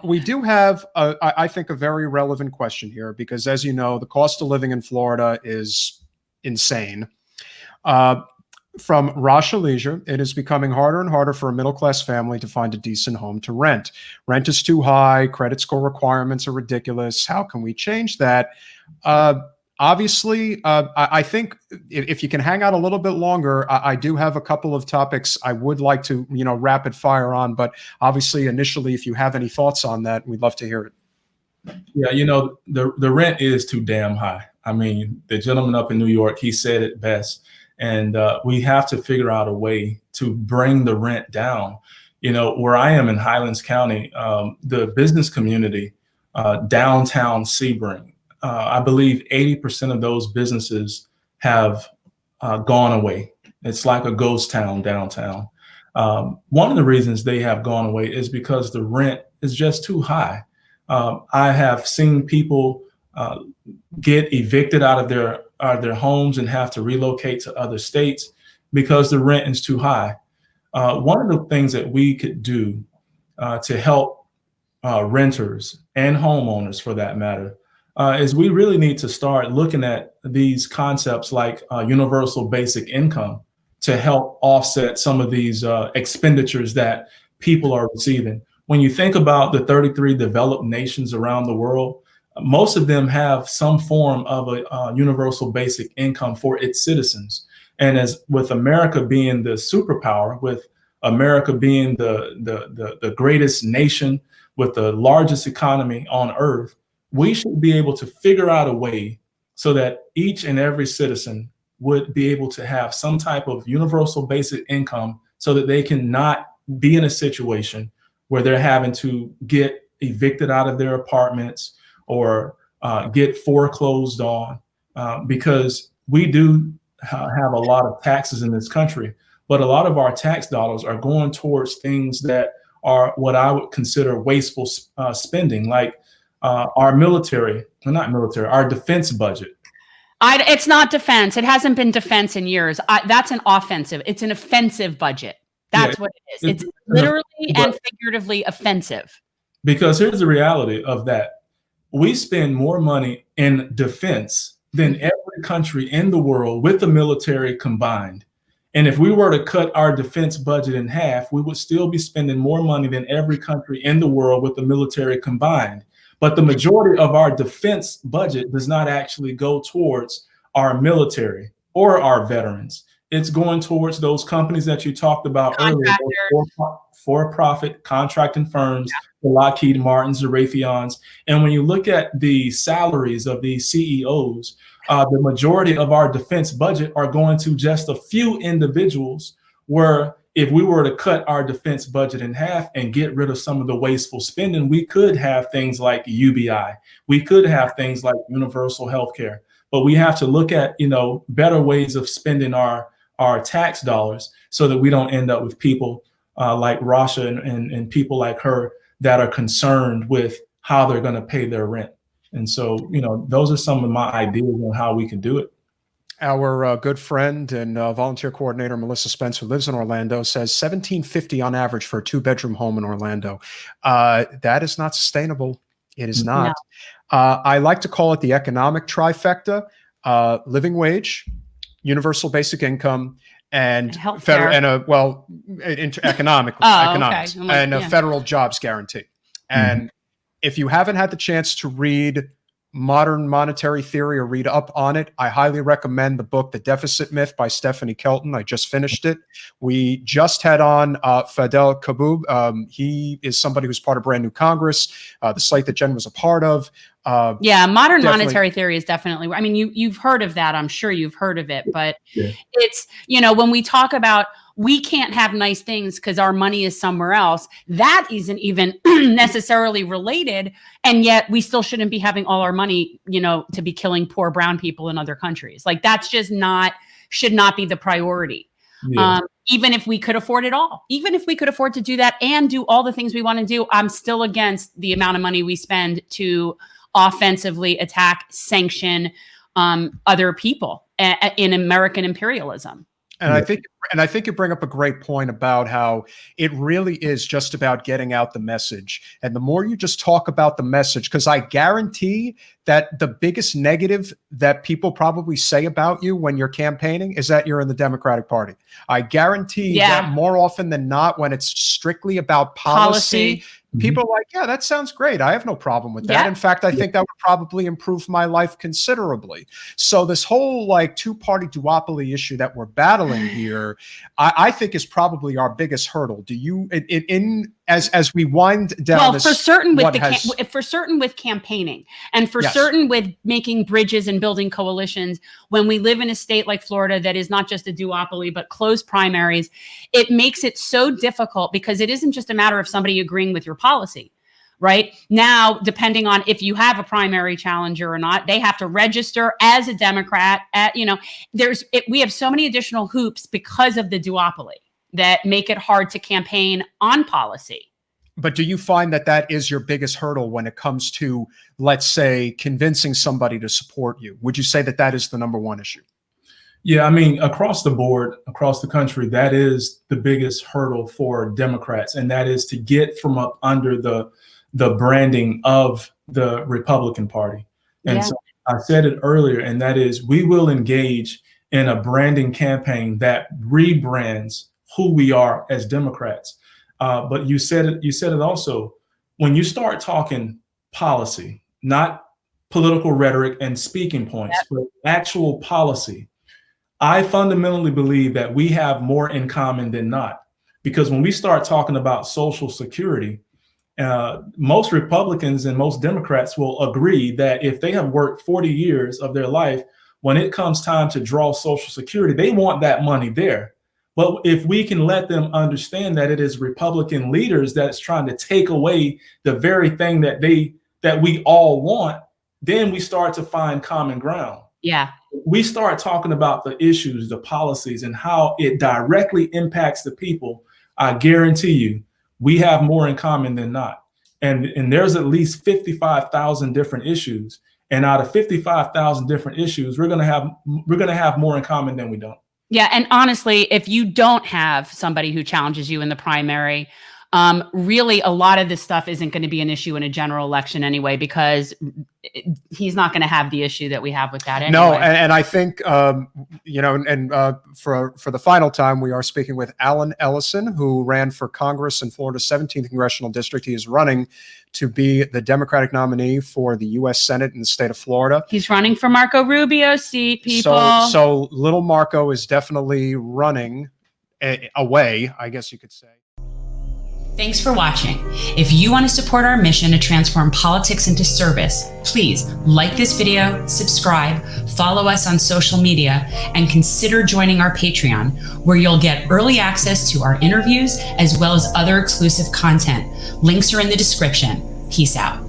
We do have, I think, a very relevant question here because, as you know, the cost of living in Florida is insane. Uh, from Rasha Leisure, it is becoming harder and harder for a middle-class family to find a decent home to rent. Rent is too high. Credit score requirements are ridiculous. How can we change that? Obviously, I think if you can hang out a little bit longer, I do have a couple of topics I would like to, rapid fire on. But obviously, initially, if you have any thoughts on that, we'd love to hear it. Yeah, the rent is too damn high. I mean, the gentleman up in New York, he said it best. And we have to figure out a way to bring the rent down. Where I am in Highlands County, the business community, downtown Sebring, I believe 80% of those businesses have gone away. It's like a ghost town downtown. One of the reasons they have gone away is because the rent is just too high. I have seen people get evicted out of their homes and have to relocate to other states because the rent is too high. One of the things that we could do to help renters and homeowners, for that matter, is we really need to start looking at these concepts like universal basic income to help offset some of these expenditures that people are receiving. When you think about the 33 developed nations around the world, most of them have some form of a universal basic income for its citizens. And as with America being the superpower, with America being the greatest nation with the largest economy on earth, we should be able to figure out a way so that each and every citizen would be able to have some type of universal basic income so that they can not be in a situation where they're having to get evicted out of their apartments or get foreclosed on, because we do have a lot of taxes in this country, but a lot of our tax dollars are going towards things that are what I would consider wasteful spending, like our military, well, not military, our defense budget. It's not defense. It hasn't been defense in years. That's an offensive. It's an offensive budget. That's what it is. It's literally and figuratively offensive. Because here's the reality of that. We spend more money in defense than every country in the world with the military combined. And if we were to cut our defense budget in half, we would still be spending more money than every country in the world with the military combined. But the majority of our defense budget does not actually go towards our military or our veterans. It's going towards those companies that you talked about earlier, for-profit contracting firms, the Lockheed Martins, the Raytheons. And when you look at the salaries of these CEOs, the majority of our defense budget are going to just a few individuals, where if we were to cut our defense budget in half and get rid of some of the wasteful spending, we could have things like UBI. We could have things like universal health care. But we have to look at, better ways of spending our tax dollars so that we don't end up with people like Rasha and people like her that are concerned with how they're going to pay their rent. And so, those are some of my ideas on how we can do it. Our good friend and volunteer coordinator, Melissa Spence, who lives in Orlando, says $1,750 on average for a 2-bedroom home in Orlando. That is not sustainable. It is not. No. I like to call it the economic trifecta: living wage, universal basic income, and federal, and economics, okay. And a federal jobs guarantee. And if you haven't had the chance to read Modern Monetary Theory or read up on it, I highly recommend the book, The Deficit Myth by Stephanie Kelton. I just finished it. We just had on Fadel Kaboub. He is somebody who's part of Brand New Congress, the site that Jen was a part of. Modern monetary theory is definitely, I mean, you've heard of that. I'm sure you've heard of it, but it's, when we talk about we can't have nice things because our money is somewhere else, that isn't even necessarily related. And yet we still shouldn't be having all our money, to be killing poor brown people in other countries. Like, that's just should not be the priority. Yeah. Even if we could afford it all, even if we could afford to do that and do all the things we want to do, I'm still against the amount of money we spend to offensively attack, sanction other people in American imperialism. And I think you bring up a great point about how it really is just about getting out the message. And the more you just talk about the message, because I guarantee that the biggest negative that people probably say about you when you're campaigning is that you're in the Democratic Party. I guarantee that more often than not, when it's strictly about policy, people are like, yeah, that sounds great. I have no problem with that. In fact, I think that would probably improve my life considerably. So this whole like two-party duopoly issue that we're battling here, I think is probably our biggest hurdle. Do you, as we wind down? Well, this, for certain with campaigning, and for certain with making bridges and building coalitions, when we live in a state like Florida that is not just a duopoly but closed primaries, it makes it so difficult because it isn't just a matter of somebody agreeing with your policy. Right now, depending on if you have a primary challenger or not, they have to register as a Democrat. We have so many additional hoops because of the duopoly that make it hard to campaign on policy. But do you find that that is your biggest hurdle when it comes to, let's say, convincing somebody to support you? Would you say that that is the number one issue? Yeah, I mean, across the board, across the country, that is the biggest hurdle for Democrats, and that is to get from up under the branding of the Republican Party. And so I said it earlier, and that is we will engage in a branding campaign that rebrands who we are as Democrats. But you said it also, when you start talking policy, not political rhetoric and speaking points, but actual policy, I fundamentally believe that we have more in common than not. Because when we start talking about Social Security, most Republicans and most Democrats will agree that if they have worked 40 years of their life, when it comes time to draw Social Security, they want that money there. But if we can let them understand that it is Republican leaders that's trying to take away the very thing that we all want, then we start to find common ground. Yeah. We start talking about the issues, the policies, and how it directly impacts the people. I guarantee you, we have more in common than not. And there's at least 55,000 different issues. And out of 55,000 different issues, we're gonna have more in common than we don't. Yeah, and honestly, if you don't have somebody who challenges you in the primary, really a lot of this stuff isn't going to be an issue in a general election anyway, because he's not going to have the issue that we have with that anyway. No, and I think, for the final time, we are speaking with Alan Ellison, who ran for Congress in Florida's 17th Congressional District. He is running to be the Democratic nominee for the U.S. Senate in the state of Florida. He's running for Marco Rubio's seat, people. So little Marco is definitely running away, I guess you could say. Thanks for watching. If you want to support our mission to transform politics into service, please like this video, subscribe, follow us on social media, and consider joining our Patreon, where you'll get early access to our interviews as well as other exclusive content. Links are in the description. Peace out.